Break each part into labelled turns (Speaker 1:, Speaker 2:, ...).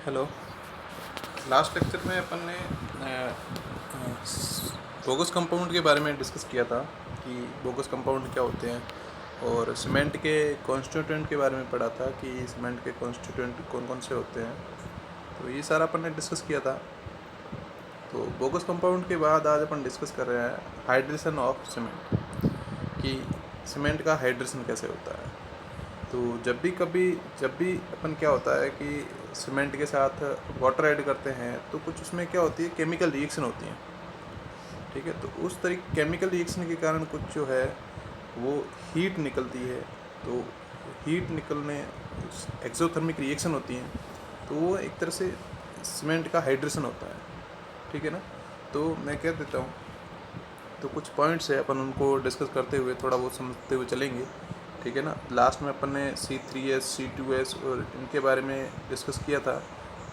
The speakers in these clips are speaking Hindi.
Speaker 1: हेलो। लास्ट लेक्चर में अपन ने बोगस कंपाउंड के बारे में डिस्कस किया था कि बोगस कंपाउंड क्या होते हैं, और सीमेंट के कॉन्स्टिट्यूएंट के बारे में पढ़ा था कि सीमेंट के कॉन्स्टिट्यूएंट कौन कौन से होते हैं। तो ये सारा अपन ने डिस्कस किया था। तो बोगस कंपाउंड के बाद आज अपन डिस्कस कर रहे हैं हाइड्रेशन ऑफ सीमेंट, कि सीमेंट का हाइड्रेशन कैसे होता है। तो जब भी अपन क्या होता है कि सीमेंट के साथ वाटर ऐड करते हैं तो कुछ उसमें क्या होती है, केमिकल रिएक्शन होती हैं। ठीक है, तो उस तरीके केमिकल रिएक्शन के कारण कुछ जो है वो हीट निकलती है। तो हीट निकलने एक्सोथर्मिक रिएक्शन होती हैं, तो वो एक तरह से सीमेंट का हाइड्रेशन होता है। ठीक है ना। तो मैं कह देता हूँ, तो कुछ पॉइंट्स है अपन उनको डिस्कस करते हुए थोड़ा बहुत समझते हुए चलेंगे। ठीक है ना। लास्ट में अपन ने C3S C2S और इनके बारे में डिस्कस किया था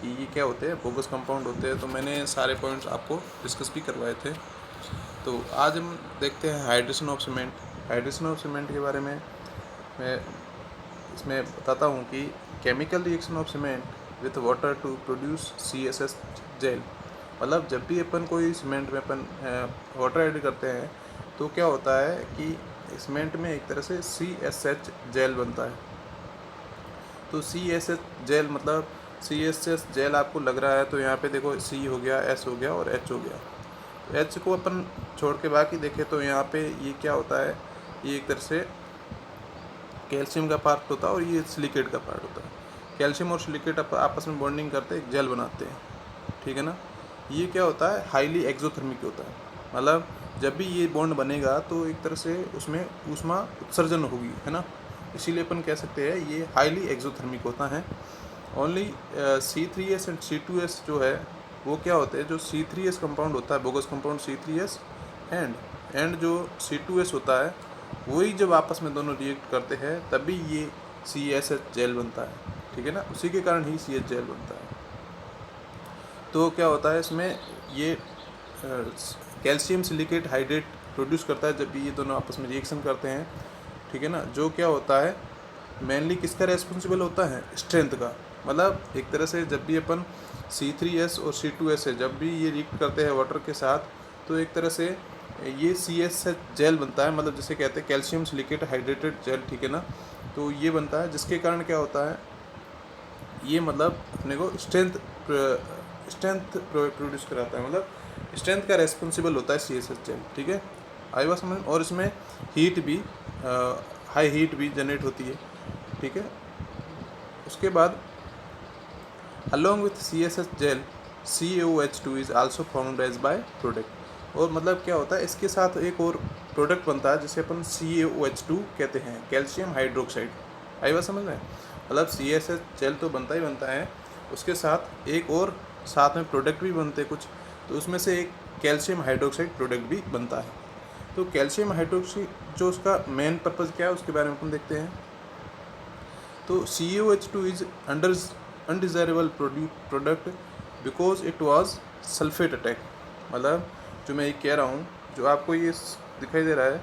Speaker 1: कि ये क्या होते हैं, बोगस कंपाउंड होते हैं। तो मैंने सारे पॉइंट्स आपको डिस्कस भी करवाए थे। तो आज हम देखते हैं hydration of cement. Hydration of cement के बारे में मैं इसमें बताता हूँ कि chemical reaction of cement with water to produce CSS gel. मतलब जब भी अपन कोई सीमेंट में अपन वाटर ऐड करते हैं तो क्या होता है कि सीमेंट में एक तरह से CSH जेल बनता है। तो CSH जेल मतलब CSH जेल आपको लग रहा है, तो यहाँ पे देखो C हो गया, S हो गया और H हो गया। H को अपन छोड़ के बाकी देखें तो यहाँ पे ये क्या होता है, ये एक तरह से कैल्शियम का पार्ट होता है और ये सिलिकेट का पार्ट होता है। कैल्शियम और सिलिकेट आपस में बॉन्डिंग करते एक जेल बनाते हैं। ठीक है ना। ये क्या होता है, हाईली एक्सोथर्मिक होता है। मतलब जब भी ये बॉन्ड बनेगा तो एक तरह से उसमें ऊष्मा उत्सर्जन होगी, है ना। इसीलिए अपन कह सकते हैं ये हाईली एक्सोथर्मिक होता है। ओनली C3S एंड C2S जो है वो क्या होते हैं, जो C3S कंपाउंड होता है, बोगस कंपाउंड C3S एंड जो C2S होता है, वही जब आपस में दोनों रिएक्ट करते हैं तभी ये CSH जेल बनता है। ठीक है ना। उसी के कारण ही CH जेल बनता है। तो क्या होता है इसमें, ये कैल्शियम सिलिकेट हाइड्रेट प्रोड्यूस करता है जब भी ये दोनों आपस में रिएक्शन करते हैं। ठीक है ना। जो क्या होता है, मेनली किसका रेस्पॉन्सिबल होता है, स्ट्रेंथ का। मतलब एक तरह से जब भी अपन C3S और C2S है, जब भी ये रिएक्ट करते हैं वाटर के साथ, तो एक तरह से ये CSH जेल बनता है। मतलब जिसे कहते हैं कैल्शियम सिलिकेट हाइड्रेटेड जेल। ठीक है ना। तो ये बनता है जिसके कारण क्या होता है, ये मतलब अपने को स्ट्रेंथ प्रोड्यूस कराता है। मतलब स्ट्रेंथ का रेस्पॉन्सिबल होता है CSH जेल। ठीक है, आई बात समझ। और इसमें हीट भी हाई हीट भी जनरेट होती है। ठीक है। उसके बाद along with CSH gel CaOH2 is also found as by product. और मतलब क्या होता है, इसके साथ एक और प्रोडक्ट बनता है जिसे अपन CaOH2 कहते हैं, कैल्शियम हाइड्रोक्साइड। आई बात समझ में। मतलब CSH जेल तो बनता ही बनता है, उसके साथ एक और साथ में प्रोडक्ट भी बनते हैं कुछ। तो उसमें से एक कैल्शियम हाइड्रोक्साइड प्रोडक्ट भी बनता है। तो कैल्शियम हाइड्रोक्साइड जो उसका मेन पर्पज़ क्या है उसके बारे में अपन देखते हैं। तो CaOH2 is undesirable product because it was sulphate attack. मतलब जो मैं ये कह रहा हूँ, जो आपको ये दिखाई दे रहा है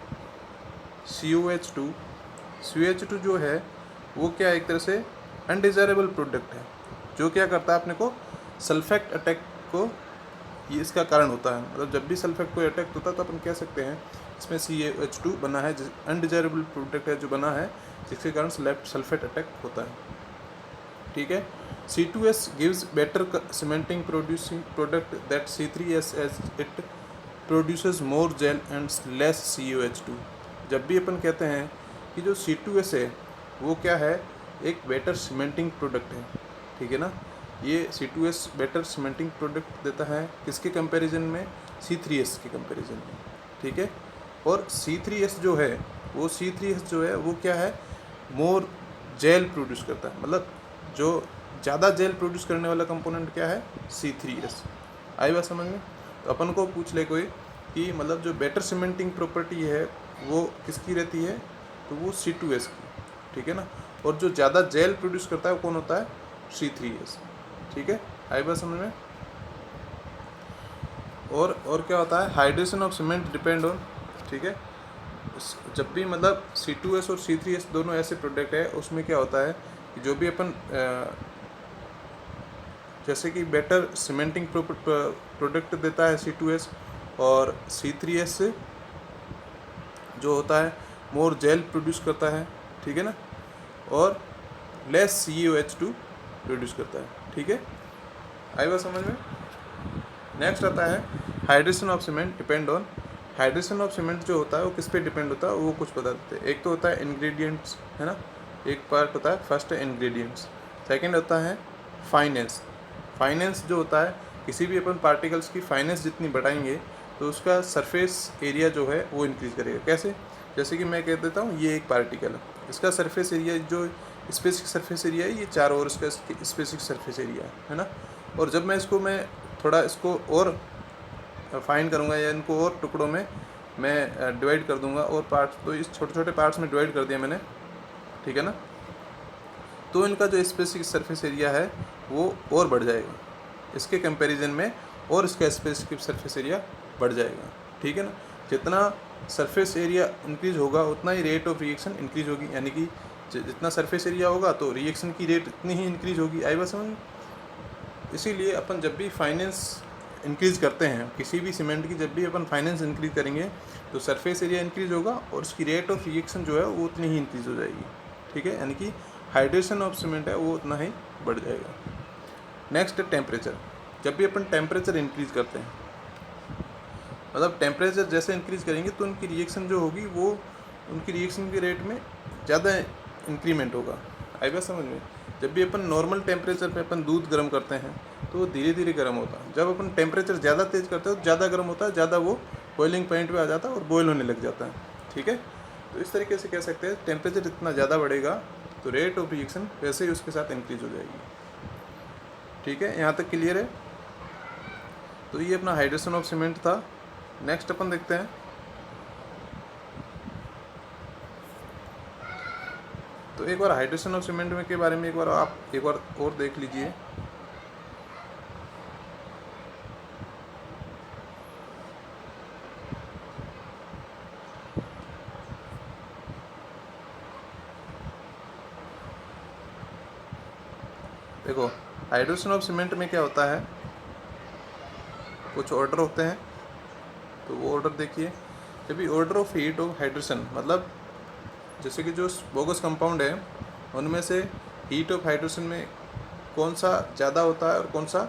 Speaker 1: CaOH2 जो है वो क्या एक तरह से अनडिज़ायरेबल प्रोडक्ट है, जो क्या करता है अपने को सल्फेट अटैक को, ये इसका कारण होता है। मतलब जब भी सल्फेट को अटैक होता है तो अपन कह सकते हैं इसमें CaOH2 बना है, अनडिज़ायरेबल प्रोडक्ट है जो बना है, जिसके कारण सल्फेट अटैक होता है। ठीक है। C2S gives better cementing producing product that C3S as it produces more gel and less CaOH2। जब भी अपन कहते हैं कि जो C2S है वो क्या है, एक बेटर सीमेंटिंग प्रोडक्ट है। ठीक है ना। ये C2S बेटर सीमेंटिंग प्रोडक्ट देता है किसके कंपैरिजन में, C3S के कंपैरिजन में। ठीक है। और C3S जो है वो क्या है, मोर जेल प्रोड्यूस करता है। मतलब जो ज़्यादा जेल प्रोड्यूस करने वाला कंपोनेंट क्या है, C3S। आई बात समझ में। तो अपन को पूछ ले कोई कि मतलब जो बेटर सीमेंटिंग प्रॉपर्टी है वो किसकी रहती है, तो वो C2S की। ठीक है ना। और जो ज़्यादा जेल प्रोड्यूस करता है वो कौन होता है, C3S। ठीक है, आई बात समझ में। और क्या होता है, hydration of cement depend on. ठीक है। जब भी मतलब C2S और C3S दोनों ऐसे प्रोडक्ट है, उसमें क्या होता है कि जो भी अपन जैसे कि बेटर सीमेंटिंग प्रोडक्ट देता है C2S, और C3S जो होता है मोर जेल प्रोड्यूस करता है, ठीक है ना, और लेस CuH2 प्रोड्यूस करता है, ठीक है, आई बात समझ में। नेक्स्ट आता है hydration of cement depend on. Hydration of cement जो होता है वो किस पे डिपेंड होता है, वो कुछ बता देते हैं। एक तो होता है इंग्रेडिएंट्स, है ना, एक पार्ट होता है, फर्स्ट है इंग्रेडिएंट्स, सेकंड होता है फाइनेंस। फाइनेंस जो होता है, किसी भी अपन पार्टिकल्स की फाइनेंस जितनी बढ़ाएंगे तो उसका सरफेस एरिया जो है वो इंक्रीज़ करेगा। कैसे? जैसे कि मैं कह देता हूँ ये एक पार्टिकल है, इसका सरफेस एरिया जो स्पेसिफिक सरफेस एरिया है ये 4 और इसका स्पेसिफिक सरफेस एरिया है ना, और जब मैं थोड़ा इसको और फाइन करूँगा या इनको और टुकड़ों में मैं डिवाइड कर दूँगा और पार्ट्स, तो इस छोटे छोटे पार्ट्स में डिवाइड कर दिया मैंने, ठीक है ना, तो इनका जो स्पेसिफिक सरफेस एरिया है वो और बढ़ जाएगा इसके कंपैरिजन में, और इसका स्पेसिफिक सरफेस एरिया बढ़ जाएगा, ठीक है ना। जितना सरफेस एरिया इंक्रीज होगा उतना ही रेट ऑफ रिएक्शन इंक्रीज होगी, यानी कि जितना सरफेस एरिया होगा तो रिएक्शन की रेट इतनी ही इंक्रीज होगी, आई बात समझ। इसीलिए अपन जब भी फाइनेंस इंक्रीज़ करते हैं किसी भी सीमेंट की, जब भी अपन फाइनेंस इंक्रीज़ करेंगे तो सरफेस एरिया इंक्रीज़ होगा और उसकी रेट ऑफ रिएक्शन जो है वो उतनी ही इंक्रीज़ हो जाएगी, ठीक है, यानी कि हाइड्रेशन ऑफ सीमेंट है वो उतना ही बढ़ जाएगा। नेक्स्ट है टेम्परेचर। जब भी अपन टेम्परेचर इंक्रीज़ करते हैं, मतलब टेम्परेचर जैसे इंक्रीज़ करेंगे तो उनकी रिएक्शन जो होगी वो उनकी रिएक्शन के रेट में ज़्यादा इंक्रीमेंट होगा, आई बात समझ में। जब भी अपन नॉर्मल टेम्परेचर पे अपन दूध गर्म करते हैं तो वो धीरे धीरे गर्म होता है, जब अपन टेम्परेचर ज़्यादा तेज़ करते हैं तो ज़्यादा गर्म होता है, ज़्यादा वो बॉइलिंग पॉइंट पे आ जाता है और बॉयल होने लग जाता है, ठीक है। तो इस तरीके से कह सकते हैं टेम्परेचर जितना ज़्यादा बढ़ेगा तो रेट ऑफ रिएक्शन वैसे ही उसके साथ इंक्रीज हो जाएगी, ठीक है, यहाँ तक क्लियर है। तो ये अपना हाइड्रेशन ऑफ सीमेंट था। नेक्स्ट अपन देखते हैं, तो एक बार हाइड्रेशन ऑफ सीमेंट में के बारे में आप एक बार और देख लीजिए। देखो हाइड्रेशन ऑफ सीमेंट में क्या होता है, कुछ ऑर्डर होते हैं, तो वो ऑर्डर देखिए। जब भी order of heat of hydration, मतलब जैसे कि जो बोगस कंपाउंड है उनमें से हीट ऑफ हाइड्रेशन में कौन सा ज़्यादा होता है और कौन सा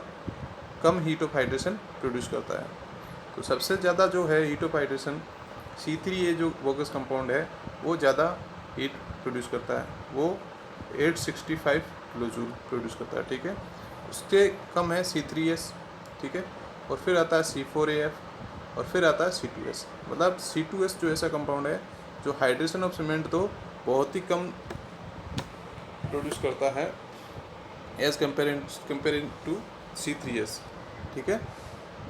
Speaker 1: कम हीट ऑफ हाइड्रेशन प्रोड्यूस करता है। तो सबसे ज़्यादा जो है हीट ऑफ हाइड्रेशन C3A जो बोगस कंपाउंड है वो ज़्यादा हीट प्रोड्यूस करता है, वो 865 किलोजूल प्रोड्यूस करता है, ठीक है। उसके कम है C3S, ठीक है, और फिर आता है C4AF और फिर आता है C2S। मतलब C2S जो ऐसा कंपाउंड है जो हाइड्रेशन ऑफ सीमेंट तो बहुत ही कम प्रोड्यूस करता है एज कंपेयरिंग टू C3S, ठीक है,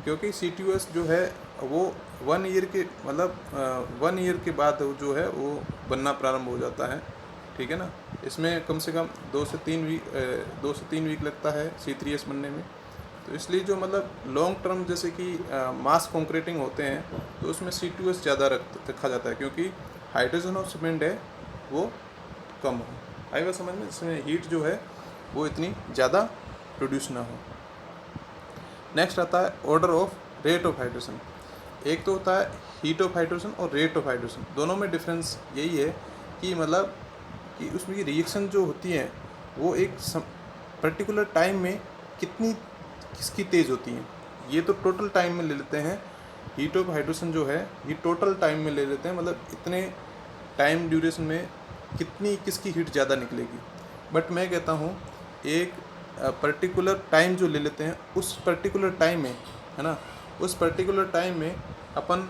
Speaker 1: क्योंकि C2S जो है वो 1 ईयर के मतलब 1 ईयर के बाद जो है वो बनना प्रारंभ हो जाता है, ठीक है ना। इसमें कम से कम 2 से 3 वीक लगता है C3S बनने में। तो इसलिए जो मतलब लॉन्ग टर्म जैसे कि मास कॉन्क्रीटिंग होते हैं तो उसमें C2S ज़्यादा रखा जाता है, क्योंकि हाइड्रोजन ऑफ सीमेंट है वो कम हो, आई बात समझ में, इसमें हीट जो है वो इतनी ज़्यादा प्रोड्यूस ना हो। नेक्स्ट आता है order of rate of hydration. एक तो होता है हीट ऑफ हाइड्रेशन और रेट ऑफ हाइड्रेशन, दोनों में डिफरेंस यही है कि मतलब कि उसमें की रिएक्शन जो होती है वो एक पर्टिकुलर टाइम में किसकी तेज़ होती है। ये तो टोटल टाइम में ले लेते हैं, हीट ऑफ हाइड्रेशन जो है ये टोटल टाइम में ले लेते हैं, मतलब इतने टाइम ड्यूरेशन में किसकी हीट ज़्यादा निकलेगी। बट मैं कहता हूँ एक पर्टिकुलर टाइम जो ले लेते हैं उस पर्टिकुलर टाइम में, है ना, उस पर्टिकुलर टाइम में अपन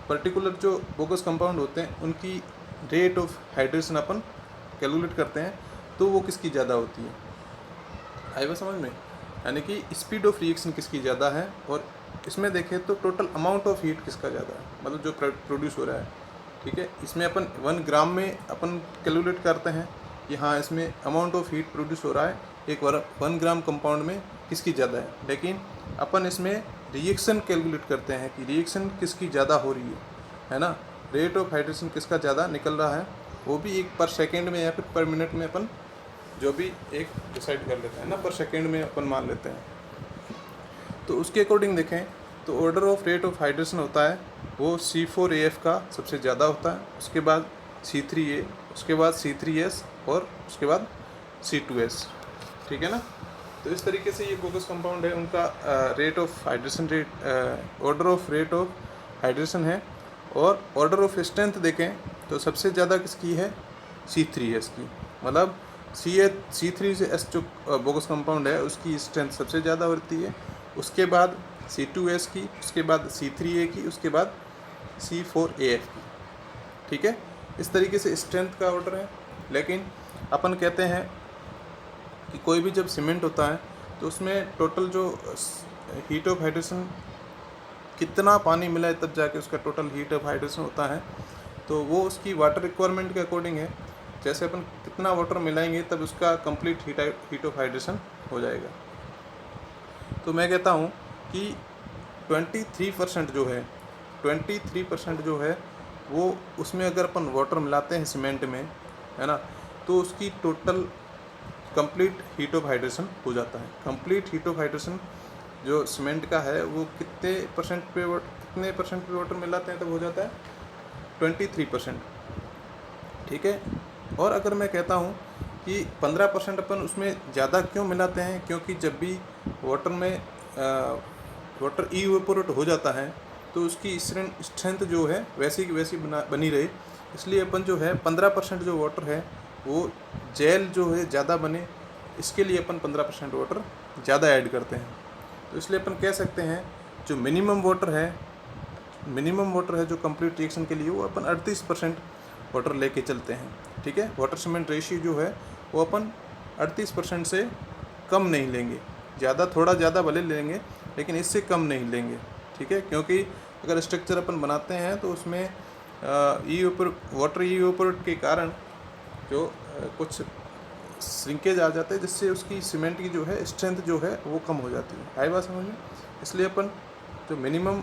Speaker 1: पर्टिकुलर जो बोगस कंपाउंड होते हैं उनकी rate of hydration upon calculate करते हैं तो वो किसकी ज़्यादा होती है, आई बात समझ में, यानी कि स्पीड ऑफ रिएक्शन किसकी ज़्यादा है। और इसमें देखें तो टोटल अमाउंट ऑफ हीट किसका ज़्यादा है, मतलब जो प्रोड्यूस हो रहा है, ठीक है। इसमें अपन 1 ग्राम में अपन कैलकुलेट करते हैं कि हाँ इसमें अमाउंट ऑफ हीट प्रोड्यूस हो रहा है एक 1 ग्राम कंपाउंड में किसकी ज़्यादा है, लेकिन अपन इसमें रिएक्शन कैलकुलेट करते हैं कि रिएक्शन किसकी ज़्यादा हो रही है ना, रेट ऑफ हाइड्रेशन किसका ज़्यादा निकल रहा है, वो भी एक पर सेकेंड में या फिर पर मिनट में अपन जो भी एक डिसाइड कर लेते हैं ना, पर सेकेंड में अपन मान लेते हैं, तो उसके अकॉर्डिंग देखें तो order of rate of hydration होता है वो C4AF का सबसे ज़्यादा होता है, उसके बाद C3A, उसके बाद C3S और उसके बाद C2S, ठीक है ना। तो इस तरीके से ये बोगस कंपाउंड है, उनका rate of hydration order of rate of hydration है। और ऑर्डर ऑफ स्ट्रेंथ देखें तो सबसे ज़्यादा किसकी है, C3S की, मतलब C3S जो बोगस कंपाउंड है उसकी स्ट्रेंथ सबसे ज़्यादा होती है, उसके बाद C2S की, उसके बाद C3A की, उसके बाद C4AF की, ठीक है। इस तरीके से स्ट्रेंथ का ऑर्डर है। लेकिन अपन कहते हैं कि कोई भी जब सीमेंट होता है तो उसमें टोटल जो हीट ऑफ हाइड्रेशन कितना पानी मिला है तब जाके उसका टोटल हीट ऑफ हाइड्रेशन होता है, तो वो उसकी वाटर रिक्वायरमेंट के अकॉर्डिंग है। जैसे अपन कितना वाटर मिलाएंगे तब उसका कंप्लीट हीट ऑफ हाइड्रेशन हो जाएगा। तो मैं कहता हूँ कि 23% जो है वो उसमें अगर अपन वाटर मिलाते हैं सीमेंट में, है ना, तो उसकी total complete heat of hydration हो जाता है। कंप्लीट हीट ऑफ हाइड्रेशन जो सीमेंट का है वो कितने परसेंट पे वाटर मिलाते हैं तब हो जाता है 23%, ठीक है। और अगर मैं कहता हूँ कि 15% अपन उसमें ज़्यादा क्यों मिलाते हैं, क्योंकि जब भी वाटर में वाटर इवेपोरेट हो जाता है तो उसकी स्ट्रेंथ जो है वैसी की वैसी बनी रहे, इसलिए अपन जो है 15% जो वाटर है वो जेल जो है ज़्यादा बने, इसके लिए अपन 15% वाटर ज़्यादा ऐड करते हैं। तो इसलिए अपन कह सकते हैं जो मिनिमम वाटर है जो कंप्लीट रिएक्शन के लिए वो अपन 38% वाटर लेके चलते हैं, ठीक है। वाटर सीमेंट रेशियो जो है वो अपन 38% से कम नहीं लेंगे, थोड़ा ज़्यादा भले लेंगे लेकिन इससे कम नहीं लेंगे, ठीक है। क्योंकि अगर स्ट्रक्चर अपन बनाते हैं तो उसमें वाटर इवेपोरेट के कारण जो कुछ श्रिंकेज आ जाते हैं जिससे उसकी सीमेंट की जो है स्ट्रेंथ जो है वो कम हो जाती है। आई बात समझ में? इसलिए अपन जो मिनिमम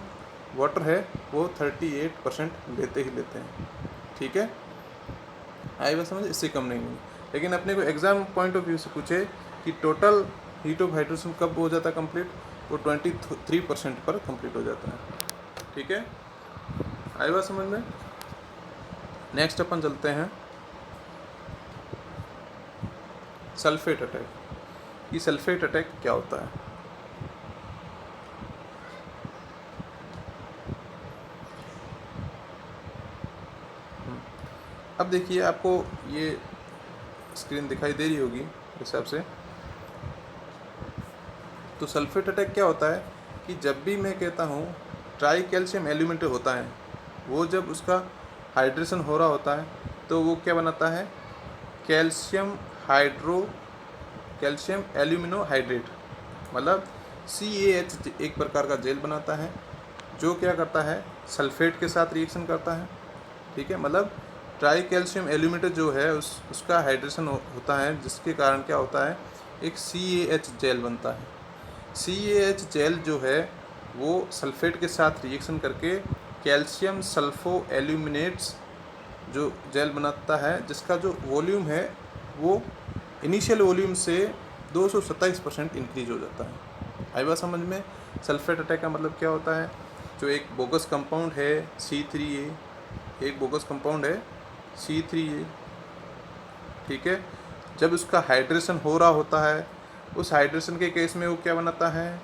Speaker 1: वाटर है वो 38% लेते हैं, ठीक है। आई बात समझ, इससे कम नहीं होगी। लेकिन अपने को एग्ज़ाम पॉइंट ऑफ व्यू से पूछे कि टोटल हीट ऑफ हाइड्रेशन कब हो जाता है कंप्लीट, वो 23% पर कंप्लीट हो जाता है, ठीक है। आई बात समझ में? नेक्स्ट अपन चलते हैं सल्फेट अटैक। ये सल्फेट अटैक क्या होता है? अब देखिए, आपको ये स्क्रीन दिखाई दे रही होगी हिसाब से। तो सल्फेट अटैक क्या होता है कि जब भी मैं कहता हूँ ट्राई कैल्शियम एल्यूमिनेट होता है, वो जब उसका हाइड्रेशन हो रहा होता है तो वो क्या बनाता है, कैल्शियम एल्यूमिनो हाइड्रेट, मतलब CaH एक प्रकार का जेल बनाता है जो क्या करता है, सल्फेट के साथ रिएक्शन करता है, ठीक है। मतलब ट्राई कैल्शियम एल्यूमिनेट जो है उसका हाइड्रेशन होता है, जिसके कारण क्या होता है, एक CaH जेल बनता है। CaH जेल जो है वो सल्फेट के साथ रिएक्शन करके कैल्शियम सल्फो एल्यूमिनेट्स जो जेल बनाता है, जिसका जो वॉल्यूम है वो इनिशियल वॉल्यूम से 227% इंक्रीज हो जाता है। आई बात समझ में? सल्फेट अटैक का मतलब क्या होता है, जो एक बोगस कंपाउंड है C3A, एक बोगस कंपाउंड है C3A, ठीक है। जब उसका हाइड्रेशन हो रहा होता है, उस हाइड्रेशन के केस में वो क्या बनाता है,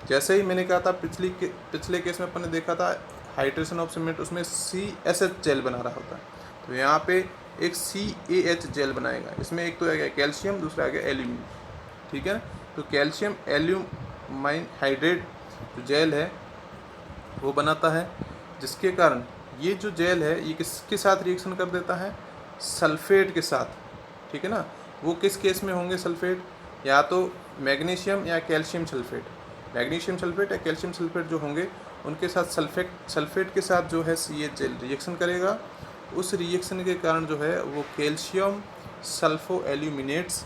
Speaker 1: जैसे ही मैंने कहा था पिछले केस में अपन ने देखा था हाइड्रेशन ऑफ सीमेंट, उसमें CSH जेल बना रहा होता है, तो यहाँ पे एक CaH जेल बनाएगा। इसमें एक तो आ गया कैल्शियम, दूसरा आ गया एल्यूमिन, ठीक है। तो कैल्शियम एल्यूमाइन हाइड्रेट जो जेल है वो बनाता है, जिसके कारण ये जो जेल है ये किसके साथ रिएक्शन कर देता है, सल्फेट के साथ, ठीक है ना। वो किस केस में होंगे सल्फेट, या तो मैग्नीशियम या कैल्शियम सल्फेट, मैग्नीशियम सल्फेट या कैल्शियम सल्फेट जो होंगे उनके साथ सल्फेट के साथ जो है CaH जेल रिएक्शन करेगा। उस रिएक्शन के कारण जो है वो कैल्शियम सल्फो एल्यूमिनेट्स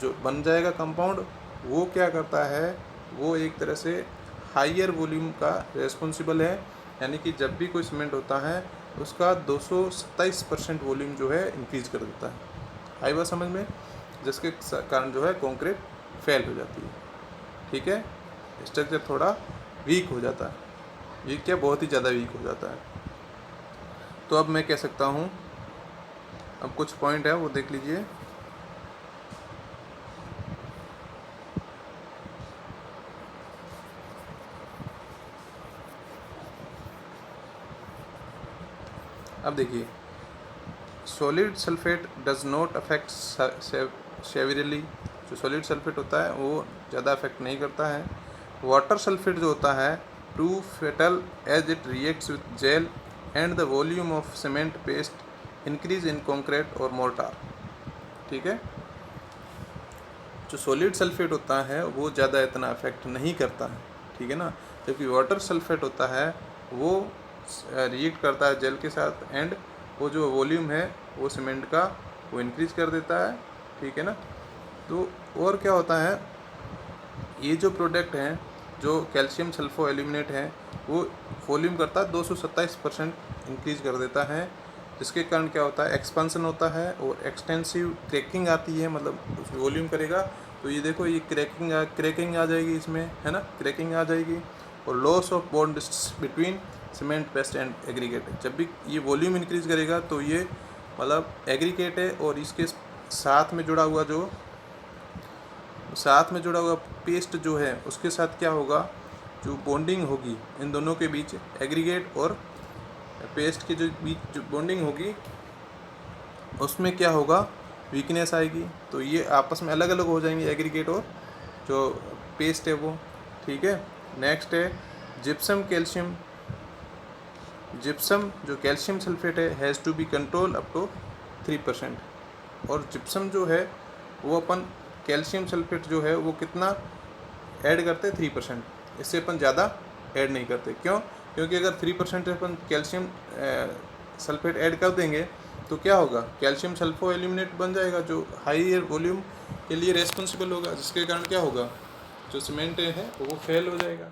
Speaker 1: जो बन जाएगा कंपाउंड, वो क्या करता है, वो एक तरह से हाइयर वॉल्यूम का रेस्पॉन्सिबल है, यानी कि जब भी कोई सीमेंट होता है उसका 227% वॉल्यूम जो है इंक्रीज कर देता है। आई बात समझ में? जिसके कारण जो है कंक्रीट फेल हो जाती है, ठीक है। स्ट्रक्चर थोड़ा वीक हो जाता है, वीक क्या बहुत ही ज़्यादा वीक हो जाता है। तो अब मैं कह सकता हूँ, अब कुछ पॉइंट है वो देख लीजिए। अब देखिए, solid sulphate does not affect severely. जो सॉलिड सल्फेट होता है वो ज़्यादा अफेक्ट नहीं करता है। वाटर सल्फेट जो होता है too fatal as it reacts with gel and the volume of cement paste increase in concrete और मोर्टार। ठीक है, जो सॉलिड सल्फेट होता है वो ज़्यादा इतना अफेक्ट नहीं करता है, ठीक है ना। जबकि वाटर सल्फेट होता है वो रिएक्ट करता है जेल के साथ एंड वो जो वॉल्यूम है वो सीमेंट का वो इंक्रीज कर देता है, ठीक है ना। तो और क्या होता है, ये जो प्रोडक्ट हैं जो कैल्शियम सल्फो एल्यूमिनेट है वो वॉल्यूम करता है 227% इंक्रीज कर देता है, जिसके कारण क्या होता है, एक्सपेंशन होता है और एक्सटेंसिव क्रैकिंग आती है। मतलब वॉल्यूम करेगा तो ये देखो ये क्रैकिंग आ जाएगी इसमें, है ना, क्रैकिंग आ जाएगी। और loss of bond between cement paste and aggregate. जब भी ये वॉल्यूम इंक्रीज करेगा तो ये मतलब एग्रीगेट है और इसके साथ में जुड़ा हुआ पेस्ट जो है उसके साथ क्या होगा, जो बॉन्डिंग होगी इन दोनों के बीच, एग्रीगेट और पेस्ट के जो बीच जो बॉन्डिंग होगी उसमें क्या होगा, वीकनेस आएगी। तो ये आपस में अलग अलग हो जाएंगे, एग्रीगेट और जो पेस्ट है वो, ठीक है। नेक्स्ट है जिप्सम कैल्शियम। जिप्सम जो कैल्शियम सल्फेट है has to be control up to 3%। और जिप्सम जो है वो अपन कैल्शियम सल्फेट जो है वो कितना ऐड करते हैं, 3%। इससे अपन ज़्यादा ऐड नहीं करते। क्यों? क्योंकि अगर 3% अपन कैल्शियम सल्फेट ऐड कर देंगे तो क्या होगा, कैल्शियम सल्फो एल्यूमिनेट बन जाएगा जो हाई वॉल्यूम के लिए रेस्पॉन्सिबल होगा, जिसके कारण क्या होगा, जो सीमेंट है वो फेल हो जाएगा।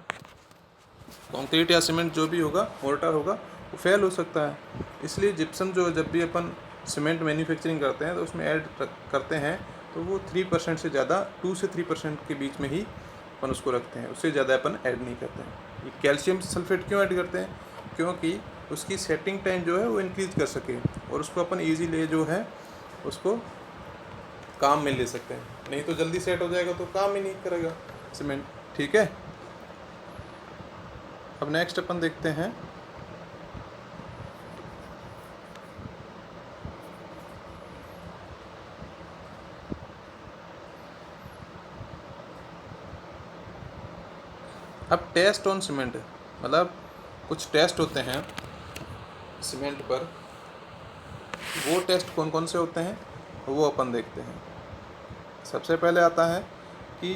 Speaker 1: कंक्रीट या सीमेंट जो भी होगा, मोर्टार होगा, वो फेल हो सकता है। इसलिए जिप्सम जो जब भी अपन सीमेंट मैन्युफैक्चरिंग करते हैं तो उसमें ऐड करते हैं तो वो 3% से ज़्यादा, 2 से 3% के बीच में ही अपन उसको रखते हैं, उससे ज़्यादा अपन ऐड नहीं करते हैं। ये कैल्शियम सल्फेट क्यों ऐड करते हैं, क्योंकि उसकी सेटिंग टाइम जो है वो इंक्रीज कर सके और उसको अपन ईजीली जो है उसको काम में ले सकते हैं। नहीं तो जल्दी सेट हो जाएगा तो काम ही नहीं करेगा सीमेंट, ठीक है। अब नेक्स्ट अपन देखते हैं अब टेस्ट ऑन सीमेंट। मतलब कुछ टेस्ट होते हैं सीमेंट पर, वो टेस्ट कौन कौन से होते हैं वो अपन देखते हैं। सबसे पहले आता है कि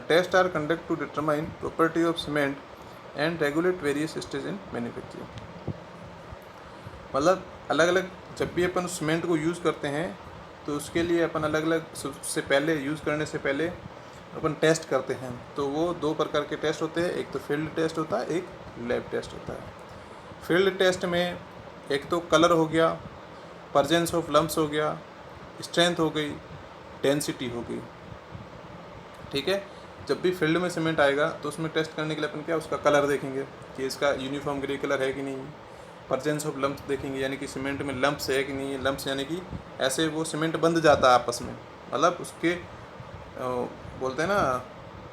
Speaker 1: test are conduct to determine property of cement and regulate various stage in manufacturing. मतलब अलग अलग जब भी अपन सीमेंट को यूज़ करते हैं तो उसके लिए अपन अलग अलग से पहले यूज़ करने से पहले अपन टेस्ट करते हैं। तो वो 2 प्रकार के टेस्ट होते हैं, एक तो फील्ड टेस्ट होता है, एक लैब टेस्ट होता है। फील्ड टेस्ट में एक तो कलर हो गया, प्रेजेंस ऑफ लम्प्स हो गया, स्ट्रेंथ हो गई, डेंसिटी हो गई, ठीक है। जब भी फील्ड में सीमेंट आएगा तो उसमें टेस्ट करने के लिए अपन क्या उसका कलर देखेंगे कि इसका यूनिफॉर्म ग्रे कलर है कि नहीं, प्रेजेंस ऑफ लम्प्स देखेंगे यानी कि सीमेंट में लम्प्स है कि नहीं। लम्प्स यानी कि ऐसे वो सीमेंट बंध जाता है आपस में, मतलब उसके बोलते हैं ना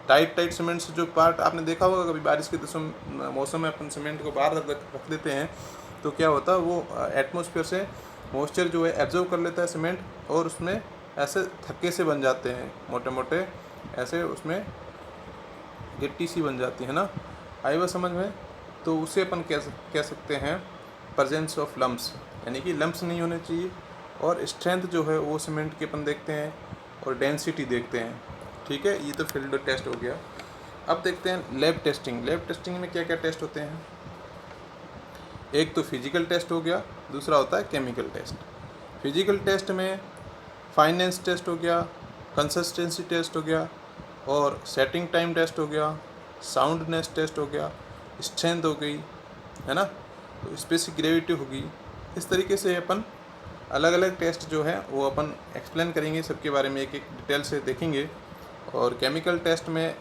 Speaker 1: टाइट सीमेंट्स जो पार्ट आपने देखा होगा कभी बारिश के मौसम में अपन सीमेंट को बाहर रख देते हैं तो क्या होता है वो एटमॉस्फेयर से मॉइस्चर जो है एब्जॉर्ब कर लेता है सीमेंट और उसमें ऐसे थक्के से बन जाते हैं, मोटे मोटे ऐसे उसमें गिट्टी सी बन जाती है ना, आई बात समझ में। तो उसे अपन कह सकते हैं प्रेजेंस ऑफ लम्प्स, यानी कि लम्प्स नहीं होने चाहिए। और स्ट्रेंथ जो है वो सीमेंट की अपन देखते हैं और डेंसिटी देखते हैं, ठीक है। ये तो फील्ड टेस्ट हो गया। अब देखते हैं लैब टेस्टिंग। लैब टेस्टिंग में क्या क्या टेस्ट होते हैं, एक तो फिजिकल टेस्ट हो गया, दूसरा होता है केमिकल टेस्ट। फिजिकल टेस्ट में फाइनेंस टेस्ट हो गया, कंसिस्टेंसी टेस्ट हो गया और सेटिंग टाइम टेस्ट हो गया, साउंडनेस टेस्ट हो गया, स्ट्रेंथ हो गई, है ना, तो स्पेसिफिक ग्रेविटी होगी। इस तरीके से अपन अलग अलग टेस्ट जो है वो अपन एक्सप्लेन करेंगे, सबके बारे में एक एक डिटेल से देखेंगे। और केमिकल टेस्ट में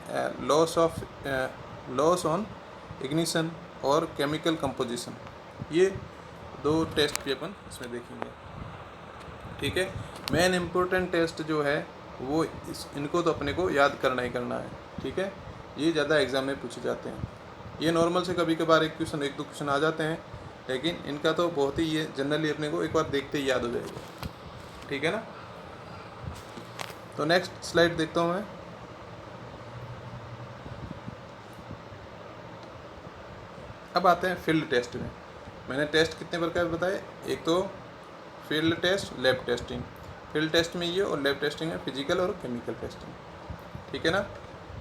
Speaker 1: लॉस ऑन इग्निशन और केमिकल कंपोजिशन, ये 2 टेस्ट भी अपन इसमें देखेंगे। ठीक है, मेन इम्पोर्टेंट टेस्ट जो है वो इनको तो अपने को याद करना ही करना है। ठीक है, ये ज़्यादा एग्ज़ाम में पूछे जाते हैं। ये नॉर्मल से कभी कभार एक दो क्वेश्चन आ जाते हैं, लेकिन इनका तो बहुत ही ये जनरली अपने को एक बार देखते ही याद हो जाएगा। ठीक है ना। तो नेक्स्ट स्लाइड देखता हूँ मैं। अब आते हैं फील्ड टेस्ट में। मैंने टेस्ट कितने प्रकार बताए, एक तो field test, lab testing. Field test में ये और लैब टेस्टिंग है फिजिकल और केमिकल टेस्टिंग। ठीक है ना।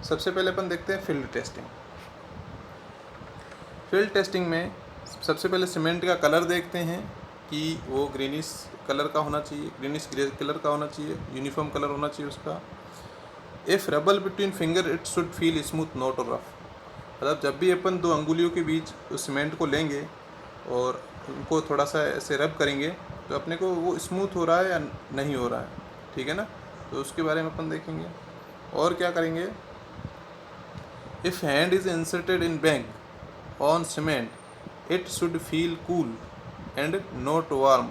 Speaker 1: सबसे पहले अपन देखते हैं फील्ड टेस्टिंग। फील्ड टेस्टिंग में सबसे पहले सीमेंट का कलर देखते हैं कि वो ग्रीनिश कलर का होना चाहिए, ग्रीनिश ग्रे कलर का होना चाहिए, यूनिफॉर्म कलर होना चाहिए उसका। If rubbed between finger it should feel smooth not or rough. मतलब जब भी अपन 2 अंगुलियों के बीच उस सीमेंट को लेंगे और उनको थोड़ा सा ऐसे रब करेंगे तो अपने को वो स्मूथ हो रहा है या नहीं हो रहा है। ठीक है ना। तो उसके बारे में अपन देखेंगे। और क्या करेंगे, if hand is inserted in bank on cement it should feel cool and not warm.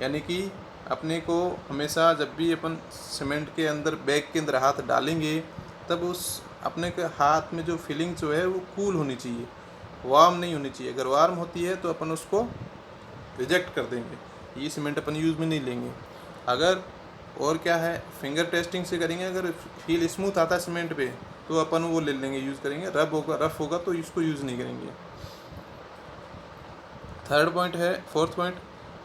Speaker 1: यानी कि अपने को हमेशा जब भी अपन सीमेंट के अंदर बैग के अंदर हाथ डालेंगे तब उस अपने के हाथ में जो फीलिंग जो है वो कूल होनी चाहिए, वार्म नहीं होनी चाहिए। अगर वार्म होती है तो अपन उसको रिजेक्ट कर देंगे, ये सीमेंट अपन यूज़ में नहीं लेंगे। अगर और क्या है, फिंगर टेस्टिंग से करेंगे, अगर फील स्मूथ आता है सीमेंट पे तो अपन वो ले लेंगे, यूज़ करेंगे। रफ होगा तो इसको यूज़ नहीं करेंगे। थर्ड पॉइंट है, fourth point,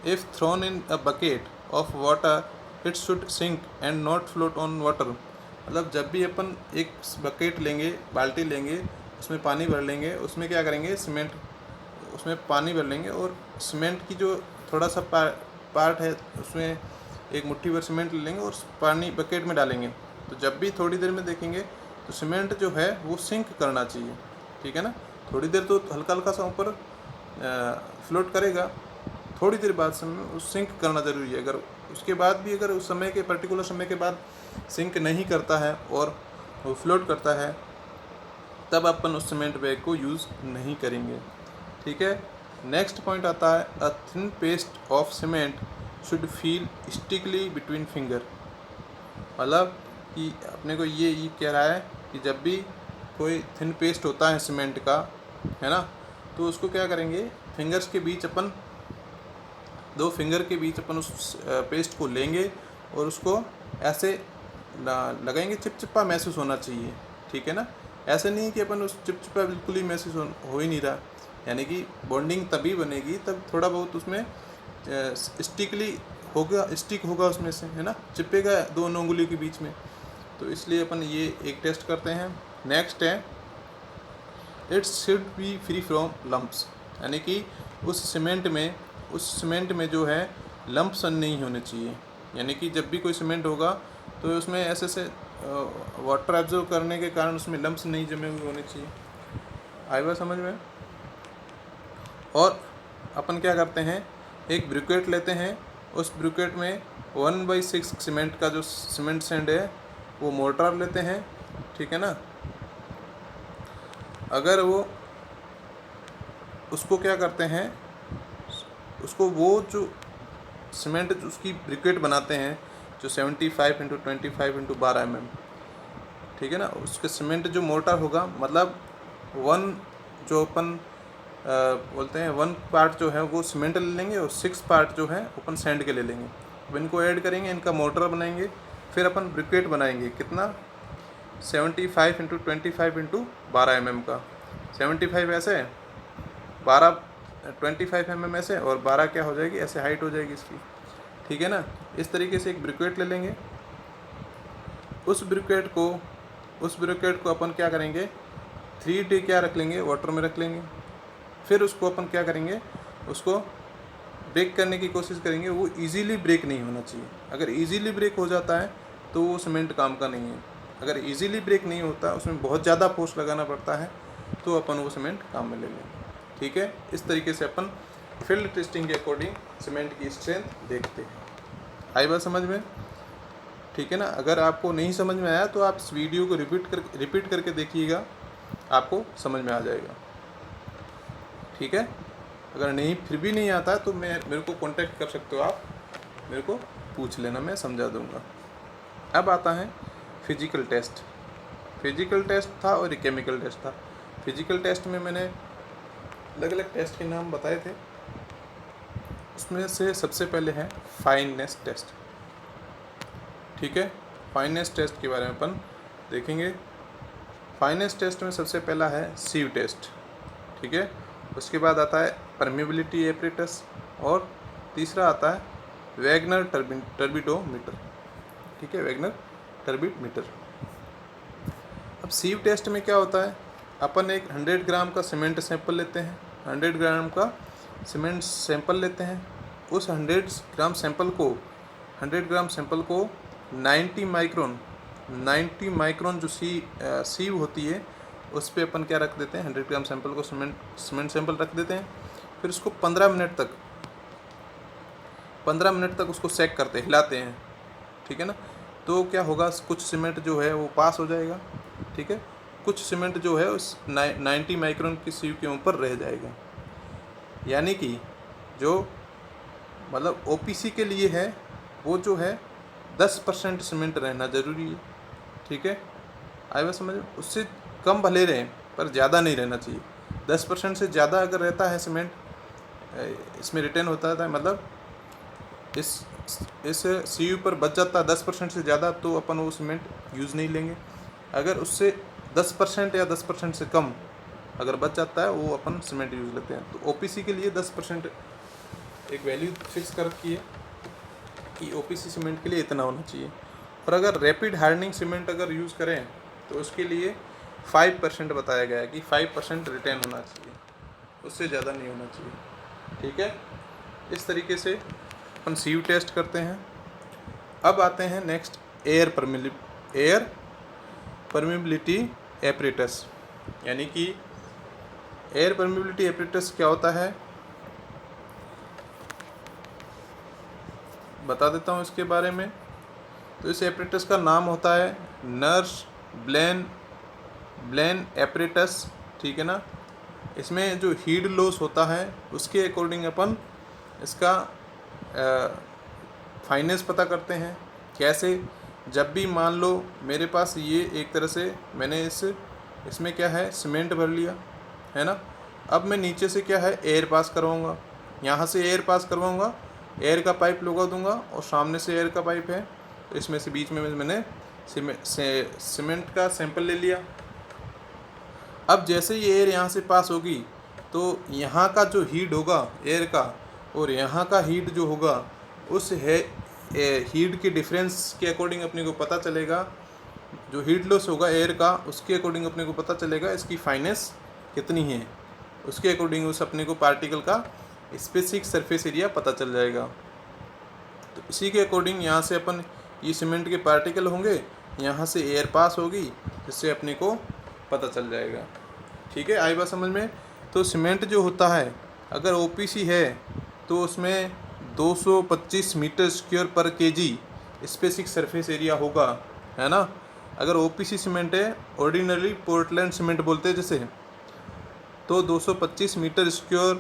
Speaker 1: if thrown in a bucket of water it should sink and not float on water. मतलब जब भी अपन एक बकेट लेंगे, बाल्टी लेंगे, उसमें पानी भर लेंगे, उसमें क्या करेंगे, सीमेंट उसमें पानी भर लेंगे और सीमेंट की जो थोड़ा सा पार्ट है उसमें एक मुट्ठी भर सीमेंट ले लेंगे और पानी बकेट में डालेंगे। तो जब भी थोड़ी देर में देखेंगे तो सीमेंट जो है वो सिंक करना चाहिए। ठीक है ना। थोड़ी देर तो हल्का हल्का सा ऊपर फ्लोट करेगा, थोड़ी देर बाद समय उस सिंक करना ज़रूरी है। अगर उसके बाद भी अगर उस समय के पर्टिकुलर समय के बाद सिंक नहीं करता है और वो फ्लोट करता है तब अपन उस सीमेंट बैग को यूज़ नहीं करेंगे। ठीक है। नेक्स्ट पॉइंट आता है, a thin paste of cement should feel stickily between finger. मतलब कि अपने को ये कह रहा है कि जब भी कोई थिन पेस्ट होता है सीमेंट का, है ना, तो उसको क्या करेंगे, फिंगर्स के बीच अपन 2 फिंगर के बीच अपन उस पेस्ट को लेंगे और उसको ऐसे लगाएंगे, चिपचिपा महसूस होना चाहिए। ठीक है ना। ऐसे नहीं कि अपन उस चिपचिपा बिल्कुल ही महसूस हो ही नहीं रहा, यानी कि बॉन्डिंग तभी बनेगी तब थोड़ा बहुत उसमें स्टिक होगा उसमें से, है ना, चिपकेगा 2 उंगलियों के बीच में। तो इसलिए अपन ये एक टेस्ट करते हैं। नेक्स्ट है, it should be free from lumps. यानी कि उस सीमेंट में जो है लम्प्स नहीं होने चाहिए। यानी कि जब भी कोई सीमेंट होगा तो उसमें ऐसे वाटर एब्जॉर्ब करने के कारण उसमें लम्प्स नहीं जमे हुए होने चाहिए। आई बात समझ में। और अपन क्या करते हैं, एक ब्रिकेट लेते हैं, उस ब्रिकेट में 1/6 सीमेंट का जो सीमेंट सैंड है वो मोर्टार लेते हैं। ठीक है ना। अगर वो उसको क्या करते हैं, उसको वो जो सीमेंट उसकी ब्रिकेट बनाते हैं जो 75x25x12 mm, ठीक है ना, उसके सीमेंट जो मोर्टार होगा, मतलब 1 जो अपन बोलते हैं 1 पार्ट जो है वो सीमेंट ले लेंगे और 6 पार्ट जो है अपन सैंड के ले लेंगे। अब इनको ऐड करेंगे, इनका मोर्टार बनाएंगे, फिर अपन ब्रिकेट बनाएंगे। कितना, 75x25x12 mm का। 75 ऐसे, 25 mm ऐसे और 12 क्या हो जाएगी, ऐसे हाइट हो जाएगी इसकी। ठीक है ना। इस तरीके से एक ब्रिकेट ले लेंगे। उस ब्रिकेट को अपन क्या करेंगे, 3 डे क्या रख लेंगे, वाटर में रख लेंगे। फिर उसको अपन क्या करेंगे, उसको ब्रेक करने की कोशिश करेंगे। वो इजीली ब्रेक नहीं होना चाहिए। अगर इजीली ब्रेक हो जाता है तो वो सीमेंट काम का नहीं है। अगर इजीली ब्रेक नहीं होता, उसमें बहुत ज़्यादा फोर्स लगाना पड़ता है, तो अपन वो सीमेंट काम में ले लेंगे। ठीक है। इस तरीके से अपन फील्ड टेस्टिंग के अकॉर्डिंग सीमेंट की स्ट्रेंथ देखते हैं। आई बात समझ में। ठीक है ना। अगर आपको नहीं समझ में आया तो आप इस वीडियो को रिपीट करके देखिएगा, आपको समझ में आ जाएगा। ठीक है, अगर नहीं फिर भी नहीं आता तो मेरे को कांटेक्ट कर सकते हो आप, मेरे को पूछ लेना, मैं समझा दूंगा। अब आता है फिजिकल टेस्ट। फिजिकल टेस्ट था और केमिकल टेस्ट था। फिजिकल टेस्ट में मैंने अलग अलग टेस्ट के नाम बताए थे, उसमें से सबसे पहले है फाइननेस टेस्ट। ठीक है, फाइननेस टेस्ट के बारे में अपन देखेंगे। फाइननेस टेस्ट में सबसे पहला है सीव टेस्ट। ठीक है, उसके बाद आता है परमेबिलिटी एपरेटस, और तीसरा आता है वैगनर टर्बिडोमीटर। ठीक है, वैगनर टर्बिडोमीटर। अब सीव टेस्ट में क्या होता है, अपन एक 100 ग्राम का सीमेंट सैंपल लेते हैं, 100 ग्राम का सीमेंट सैंपल लेते हैं। उस 100 ग्राम सैंपल को 90 माइक्रोन जो सीव होती है उस पर अपन क्या रख देते हैं, 100 ग्राम सैंपल को सीमेंट सैंपल रख देते हैं। फिर उसको 15 मिनट तक उसको सेक करते हैं, हिलाते हैं। ठीक है ना, तो क्या होगा, कुछ सीमेंट जो है वो पास हो जाएगा। ठीक है, कुछ सीमेंट जो है उस 90 माइक्रोन की सीव के ऊपर रह जाएगा। यानी कि जो मतलब ओपीसी के लिए है वो जो है 10% सीमेंट रहना ज़रूरी है। ठीक है, आई बात समझ में, उससे कम भले रहें पर ज़्यादा नहीं रहना चाहिए। 10% से ज़्यादा अगर रहता है सीमेंट इसमें रिटेन होता है, मतलब इस सीयू पर बच जाता है 10% से ज़्यादा, तो अपन वो सीमेंट यूज़ नहीं लेंगे। अगर उससे 10% या 10% से कम अगर बच जाता है वो अपन सीमेंट यूज़ लेते हैं। तो ओपीसी के लिए 10% एक वैल्यू फिक्स कर रखी है कि ओपीसी सीमेंट के लिए इतना होना चाहिए। और अगर रैपिड हार्डनिंग सीमेंट अगर यूज़ करें तो उसके लिए 5% बताया गया है कि 5% रिटेन होना चाहिए, उससे ज़्यादा नहीं होना चाहिए। ठीक है, इस तरीके से अपन सीव टेस्ट करते हैं। अब आते हैं नेक्स्ट एयर परमिबिलिटी एपरेटस। यानी कि एयर परमिबिलिटी एपरेटस क्या होता है बता देता हूँ इसके बारे में। तो इस एपरेटस का नाम होता है नर्स ब्लेन एपरेटस। ठीक है ना, इसमें जो हीट लॉस होता है उसके अकॉर्डिंग अपन इसका फाइनेंस पता करते हैं। कैसे, जब भी मान लो मेरे पास ये एक तरह से मैंने इसमें क्या है सीमेंट भर लिया है ना, अब मैं नीचे से क्या है एयर पास करवाऊँगा, यहाँ से एयर पास करवाऊँगा, एयर का पाइप लगा दूंगा और सामने से एयर का पाइप है, तो इसमें से बीच में मैंने सीमेंट का सैंपल ले लिया। अब जैसे ही एयर यहाँ से पास होगी तो यहाँ का जो हीट होगा एयर का और यहाँ का हीट जो होगा उस हीट के डिफरेंस के अकॉर्डिंग अपने को पता चलेगा, जो हीट लॉस होगा एयर का उसके अकॉर्डिंग अपने को पता चलेगा इसकी फाइनेस कितनी है। उसके अकॉर्डिंग उस अपने को पार्टिकल का स्पेसिफिक सरफेस एरिया पता चल जाएगा। तो इसी के अकॉर्डिंग यहाँ से अपन ये सीमेंट के पार्टिकल होंगे, यहाँ से एयर पास होगी, जिससे अपने को पता चल जाएगा। ठीक है, आई बात समझ में। तो सीमेंट जो होता है अगर ओपीसी है तो उसमें 225 मीटर स्क्वायर पर केजी स्पेसिफिक सरफेस एरिया होगा, है ना। अगर ओपीसी सीमेंट है, ऑर्डिनरी पोर्टलैंड सीमेंट बोलते हैं जैसे, तो 225 मीटर स्क्वायर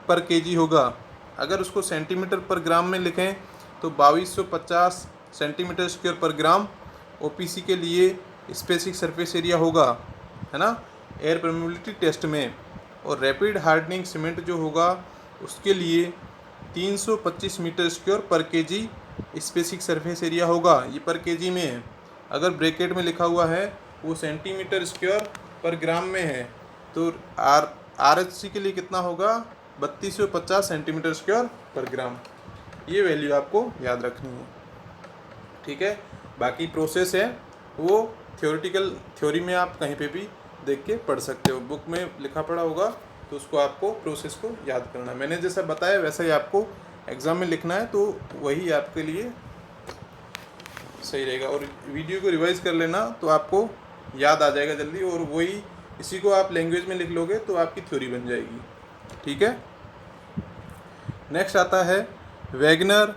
Speaker 1: पर केजी होगा। अगर उसको सेंटीमीटर पर ग्राम में लिखें तो 2250 सेंटीमीटर स्क्वायर पर ग्राम ओपीसी के लिए स्पेसिफिक सरफेस एरिया होगा, है ना, एयर परमेबिलिटी टेस्ट में। और रैपिड हार्डनिंग सीमेंट जो होगा उसके लिए 325 मीटर स्क्वायर पर केजी स्पेसिफिक सरफेस एरिया होगा। ये पर केजी में है, अगर ब्रैकेट में लिखा हुआ है वो सेंटीमीटर स्क्वायर पर ग्राम में है, तो आरएचसी के लिए कितना होगा, 3250 सेंटीमीटर स्क्वायर पर ग्राम। ये वैल्यू आपको याद रखनी है। ठीक है, बाकी प्रोसेस है वो थ्योरी में आप कहीं पे भी देख के पढ़ सकते हो, बुक में लिखा पड़ा होगा, तो उसको आपको प्रोसेस को याद करना है। मैंने जैसा बताया वैसा ही आपको एग्ज़ाम में लिखना है, तो वही आपके लिए सही रहेगा। और वीडियो को रिवाइज़ कर लेना तो आपको याद आ जाएगा जल्दी, और वही इसी को आप लैंग्वेज में लिख लोगे तो आपकी थ्योरी बन जाएगी। ठीक है, नेक्स्ट आता है वैगनर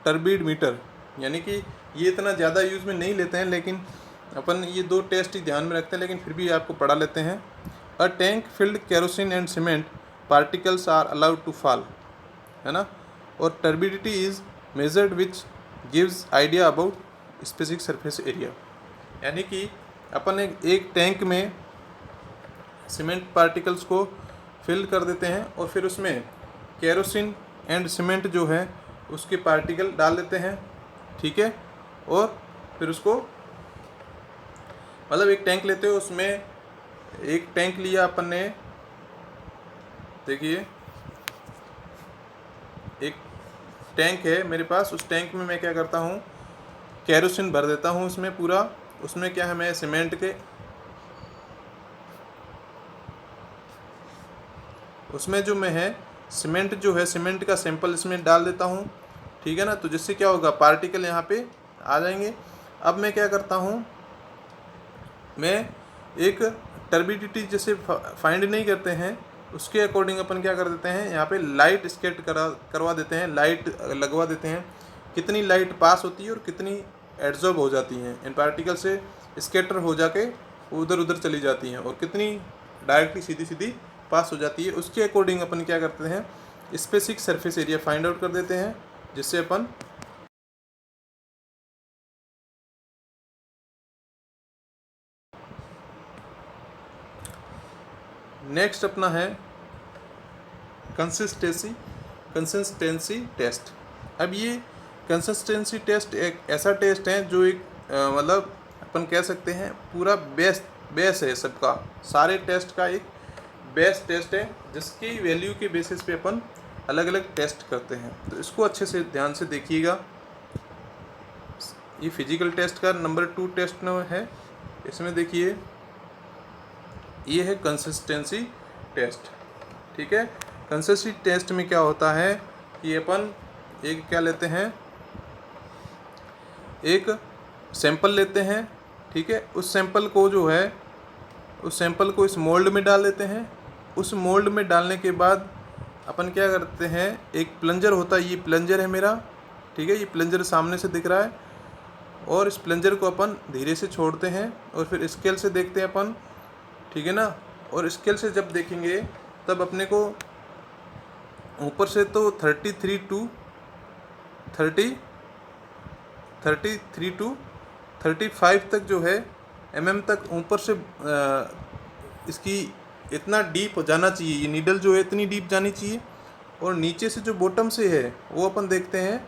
Speaker 1: टर्बिडोमीटर। यानी कि ये इतना ज़्यादा यूज़ में नहीं लेते हैं, लेकिन अपन ये 2 टेस्ट ही ध्यान में रखते हैं, लेकिन फिर भी आपको पढ़ा लेते हैं। A tank filled kerosene and cement particles are allowed to fall, है ना। और turbidity is measured which gives idea about specific surface area. यानी कि अपन एक टैंक में सीमेंट पार्टिकल्स को फिल कर देते हैं और फिर उसमें केरोसिन एंड सीमेंट जो है उसके पार्टिकल डाल देते हैं, ठीक है। और फिर उसको मतलब एक टैंक लेते हो, उसमें एक टैंक लिया अपन ने, देखिए एक टैंक है मेरे पास, उस टैंक में मैं क्या करता हूँ, केरोसिन भर देता हूँ उसमें पूरा। उसमें क्या है, मैं सीमेंट के उसमें जो मैं है सीमेंट जो है सीमेंट का सैंपल इसमें डाल देता हूँ, ठीक है ना। तो जिससे क्या होगा, पार्टिकल यहाँ पे आ जाएंगे। अब मैं क्या करता हूँ, मैं एक टर्बिडिटी जैसे फाइंड नहीं करते हैं, उसके अकॉर्डिंग अपन क्या कर देते हैं, यहाँ पे लाइट स्केट करवा देते हैं, लाइट लगवा देते हैं। कितनी लाइट पास होती है और कितनी एड्जॉर्ब हो जाती हैं इन पार्टिकल से, स्केटर हो जाके उधर उधर चली जाती हैं, और कितनी डायरेक्टली सीधी सीधी पास हो जाती है, उसके अकॉर्डिंग अपन क्या करते हैं, specific surface area find out कर देते हैं, जिससे अपन नेक्स्ट अपना है कंसिस्टेंसी टेस्ट। अब ये कंसिस्टेंसी टेस्ट एक ऐसा टेस्ट है जो एक मतलब अपन कह सकते हैं पूरा बेस है सबका, सारे टेस्ट का एक बेस टेस्ट है, जिसकी वैल्यू के बेसिस पे अपन अलग अलग टेस्ट करते हैं। तो इसको अच्छे से ध्यान से देखिएगा। ये फिजिकल टेस्ट का नंबर 2 टेस्ट है। इसमें देखिए ये है कंसिस्टेंसी टेस्ट, ठीक है। कंसिस्टेंसी टेस्ट में क्या होता है कि अपन एक क्या लेते हैं, एक सैंपल लेते हैं, ठीक है। उस सैंपल को जो है उस सैंपल को इस मोल्ड में डाल देते हैं। उस मोल्ड में डालने के बाद अपन क्या करते हैं, एक प्लंजर होता है, ये प्लंजर है मेरा, ठीक है। ये प्लंजर सामने से दिख रहा है, और इस प्लंजर को अपन धीरे से छोड़ते हैं और फिर स्केल से देखते हैं अपन, ठीक है ना। और स्केल से जब देखेंगे तब अपने को ऊपर से तो 33 टू 35 तक जो है mm तक ऊपर से इसकी इतना डीप जाना चाहिए, ये नीडल जो है इतनी डीप जानी चाहिए। और नीचे से जो बॉटम से है वो अपन देखते हैं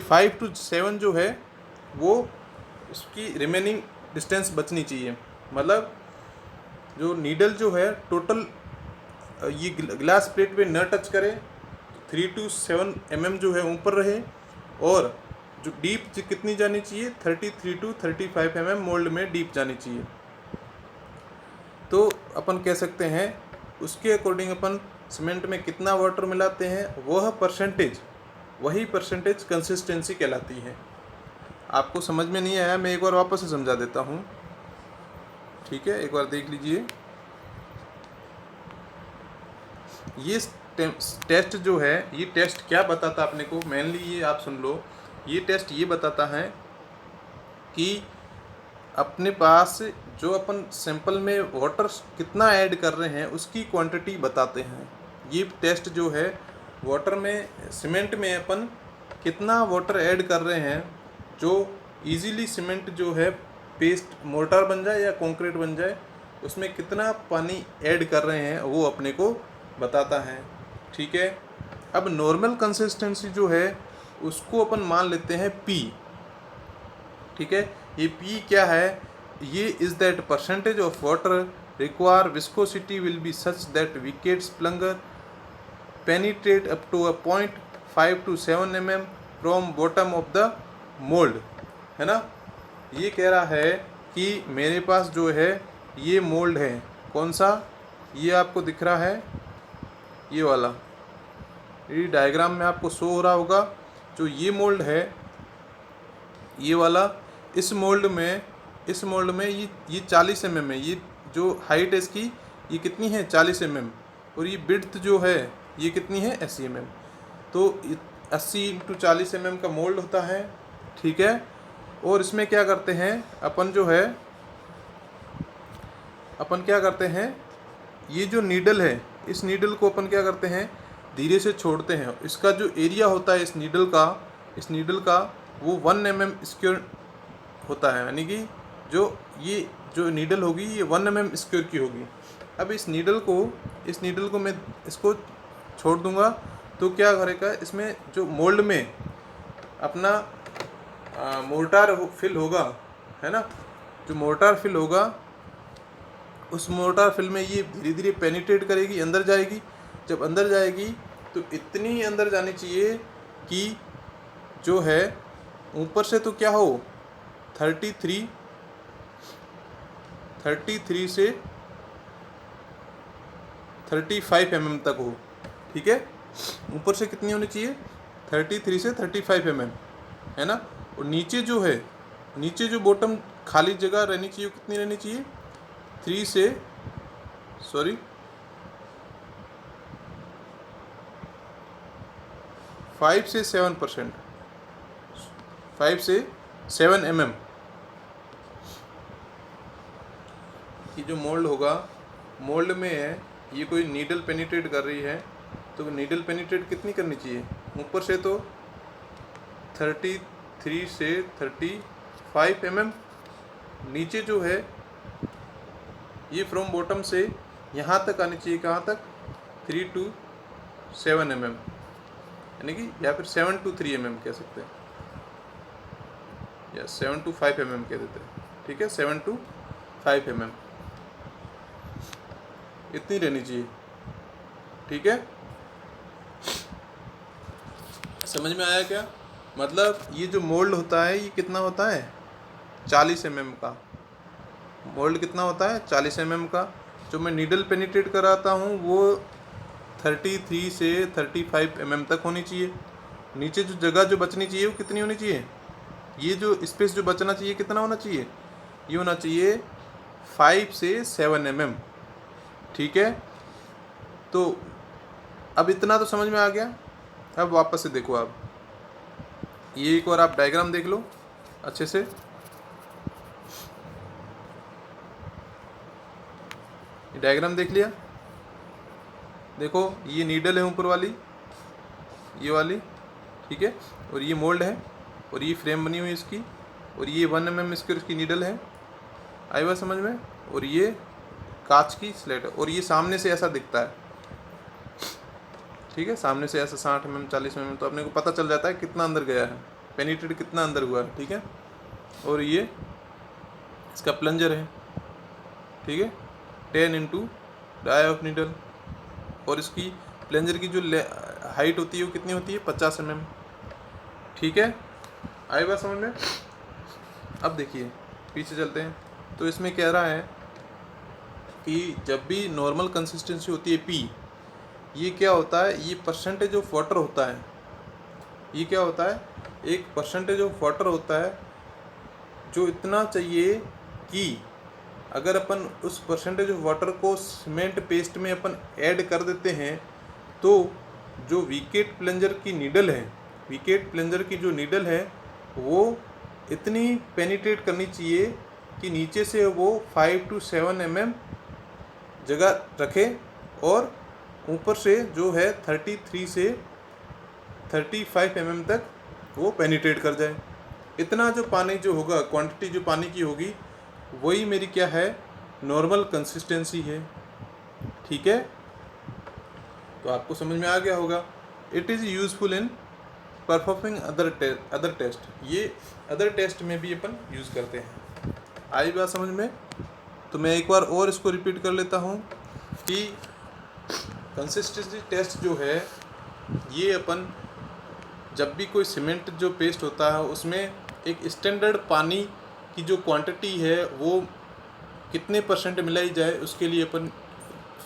Speaker 1: 5 to 7 जो है वो इसकी रिमेनिंग डिस्टेंस बचनी चाहिए। मतलब जो नीडल जो है टोटल ये ग्लास प्लेट पे न टच करे, 3 to 7 mm जो है ऊपर रहे, और जो डीप कितनी जानी चाहिए, 33 to 35 mm मोल्ड में डीप जानी चाहिए। तो अपन कह सकते हैं उसके अकॉर्डिंग अपन सीमेंट में कितना वाटर मिलाते हैं, वही परसेंटेज कंसिस्टेंसी कहलाती है। आपको समझ में नहीं आया, मैं एक बार वापस से समझा देता हूँ, ठीक है। एक बार देख लीजिए। ये टेस्ट जो है, ये टेस्ट क्या बताता है अपने को, मेनली ये आप सुन लो। ये टेस्ट ये बताता है कि अपने पास जो अपन सैंपल में वाटर कितना ऐड कर रहे हैं उसकी क्वांटिटी बताते हैं। ये टेस्ट जो है वाटर में, सीमेंट में अपन कितना वाटर ऐड कर रहे हैं, जो इजीली सीमेंट जो है पेस्ट मोर्टार बन जाए या कंक्रीट बन जाए, उसमें कितना पानी ऐड कर रहे हैं वो अपने को बताता है, ठीक है। अब नॉर्मल कंसिस्टेंसी जो है उसको अपन मान लेते हैं P, ठीक है। ये P क्या है, ये is that percentage of water require viscosity will be such that Vicat's plunger penetrate up to a point 5 to 7 mm from bottom of the mould, है ना। ये कह रहा है कि मेरे पास जो है ये मोल्ड है, कौन सा, ये आपको दिख रहा है, ये वाला, ये डायग्राम में आपको शो हो रहा होगा। जो ये मोल्ड है, ये वाला, इस मोल्ड में ये 40 mm है। ये जो हाइट है इसकी ये कितनी है, 40 mm, और ये विड्थ जो है ये कितनी है, 80 mm। तो 80x40 mm का मोल्ड होता है, ठीक है। और इसमें क्या करते हैं अपन क्या करते हैं, ये जो नीडल है, इस नीडल को अपन क्या करते हैं, धीरे से छोड़ते हैं। इसका जो एरिया होता है इस नीडल का वो 1 mm स्क्वायर होता है, यानी कि जो नीडल होगी ये 1 mm स्क्वायर की होगी। अब इस नीडल को मैं इसको छोड़ दूंगा तो क्या करेगा, इसमें जो मोल्ड में अपना मोर्टार फिल होगा, है ना, जो मोर्टार फिल होगा, उस मोर्टार फिल में ये धीरे धीरे पेनिट्रेट करेगी, अंदर जाएगी। जब अंदर जाएगी तो इतनी अंदर जानी चाहिए कि जो है ऊपर से तो क्या हो 33 से 35 mm तक हो, ठीक है। ऊपर से कितनी होनी चाहिए, 33 से 35 mm, है ना। और नीचे जो बॉटम खाली जगह रहनी चाहिए, कितनी रहनी चाहिए, 5 से 7%, 5 से 7 mm। ये जो मोल्ड होगा, मोल्ड में है ये कोई नीडल पेनिट्रेट कर रही है, तो नीडल पेनिट्रेट कितनी करनी चाहिए, ऊपर से तो 33 से 35 mm, नीचे जो है ये फ्रॉम बॉटम से यहाँ तक आनी चाहिए, कहाँ तक, 3 to 7 mm, यानी कि या फिर 7 to 3 mm कह सकते हैं, या 7 to 5 mm कह देते हैं, ठीक है, 7 to 5 mm इतनी रहनी चाहिए, ठीक है। समझ में आया क्या, मतलब ये जो मोल्ड होता है ये कितना होता है, 40 mm का मोल्ड कितना होता है, 40 mm का। जो मैं नीडल पेनिट्रेट कराता हूँ वो 33 से 35 mm तक होनी चाहिए। नीचे जो जगह जो बचनी चाहिए वो कितनी होनी चाहिए, ये जो स्पेस जो बचना चाहिए कितना होना चाहिए, ये होना चाहिए 5 से 7 mm, ठीक है। तो अब इतना तो समझ में आ गया। अब वापस से देखो, आप ये एक बार आप डायग्राम देख लो अच्छे से। डायग्राम देख लिया, देखो ये नीडल है ऊपर वाली, ये वाली, ठीक है, और ये मोल्ड है, और ये फ्रेम बनी हुई है इसकी, और ये 1 mm स्क्वायर की नीडल है, आई बात समझ में। और ये कांच की स्लेट है, और ये सामने से ऐसा दिखता है, ठीक है, सामने से ऐसा 60 mm 40 mm, तो अपने को पता चल जाता है कितना अंदर गया है, पेनिट्रेट कितना अंदर हुआ है, ठीक है। और ये इसका प्लंजर है, ठीक है, 10 into डाई ऑफ नीडल, और इसकी प्लंजर की जो हाइट होती है वो कितनी होती है, 50 mm, ठीक है, आई बात समझ में। अब देखिए पीछे चलते हैं, तो इसमें कह रहा है कि जब भी नॉर्मल कंसिस्टेंसी होती है पी, ये क्या होता है, ये परसेंटेज ऑफ वाटर होता है, ये क्या होता है, एक परसेंटेज ऑफ वाटर होता है, जो इतना चाहिए कि अगर अपन उस परसेंटेज ऑफ वाटर को सीमेंट पेस्ट में अपन ऐड कर देते हैं, तो जो वीकेट प्लंजर की नीडल है, वीकेट प्लंजर की जो नीडल है वो इतनी पेनिट्रेट करनी चाहिए कि नीचे से वो 5 to 7 mm जगह रखे, और ऊपर से जो है 33 से 35 mm तक वो पेनिट्रेट कर जाए। इतना जो पानी जो होगा, क्वांटिटी जो पानी की होगी, वही मेरी क्या है, नॉर्मल कंसिस्टेंसी है, ठीक है। तो आपको समझ में आ गया होगा। It is useful in performing other test, ये अदर टेस्ट में भी अपन यूज़ करते हैं। आई बात समझ में। तो मैं एक बार और इसको रिपीट कर लेता हूँ कि कंसिस्टेंसी टेस्ट जो है, ये अपन जब भी कोई सीमेंट जो पेस्ट होता है उसमें एक स्टैंडर्ड पानी की जो क्वांटिटी है वो कितने % मिलाई जाए, उसके लिए अपन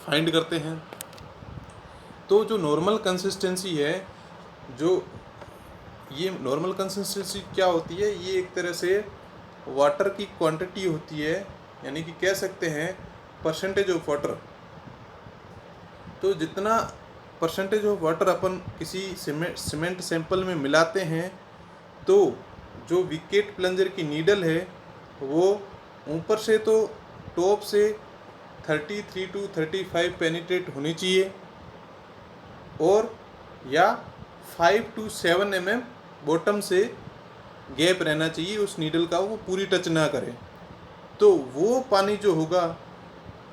Speaker 1: फाइंड करते हैं। तो जो नॉर्मल कंसिस्टेंसी है, जो ये नॉर्मल कंसिस्टेंसी क्या होती है, ये एक तरह से वाटर की क्वांटिटी होती है, यानी कि कह सकते हैं परसेंटेज ऑफ वाटर। तो जितना परसेंटेज ऑफ वाटर अपन किसी सीमेंट सैंपल में मिलाते हैं तो जो विकेट प्लंजर की नीडल है वो ऊपर से तो टॉप से 33 to 35 पेनिट्रेट होनी चाहिए और या 5 to 7 mm बॉटम से गैप रहना चाहिए उस नीडल का, वो पूरी टच ना करे। तो वो पानी जो होगा,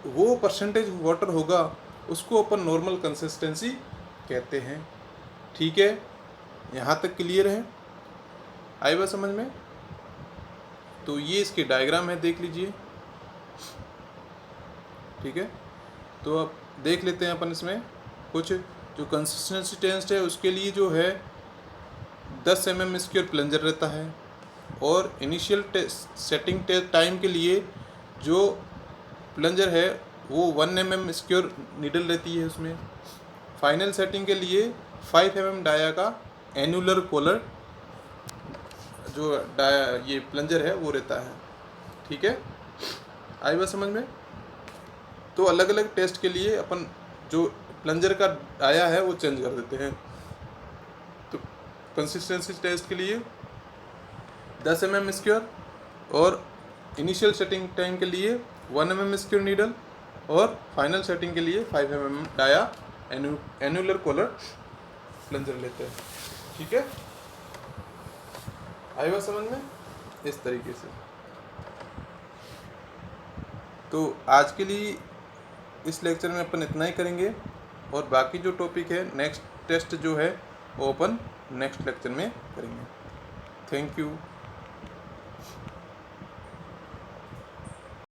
Speaker 1: वो परसेंटेज वाटर होगा, उसको अपन नॉर्मल कंसिस्टेंसी कहते हैं। ठीक है, यहाँ तक क्लियर है? आई बात समझ में? तो ये इसकी डायग्राम है, देख लीजिए। ठीक है, तो अब देख लेते हैं अपन इसमें कुछ जो कंसिस्टेंसी टेस्ट है उसके लिए जो है 10 mm स्क्वायर प्लंजर रहता है और इनिशियल सेटिंग टाइम के लिए जो प्लंजर है वो 1 mm स्क्वायर नीडल रहती है उसमें। फाइनल सेटिंग के लिए 5 mm डाया का एनुलर कॉलर जो डाया ये प्लंजर है वो रहता है। ठीक है, आई बात समझ में? तो अलग अलग टेस्ट के लिए अपन जो प्लंजर का डाया है वो चेंज कर देते हैं। तो कंसिस्टेंसी टेस्ट के लिए 10 mm स्क्वायर और इनिशियल सेटिंग टाइम के लिए 1 mm स्क्वायर नीडल और फाइनल सेटिंग के लिए 5 mm dia annular collar plunger लेते हैं। ठीक है, आई बात समझ में? इस तरीके से। तो आज के लिए इस लेक्चर में अपन इतना ही करेंगे और बाकी जो टॉपिक है नेक्स्ट टेस्ट जो है वो अपन नेक्स्ट लेक्चर में करेंगे। Thank you.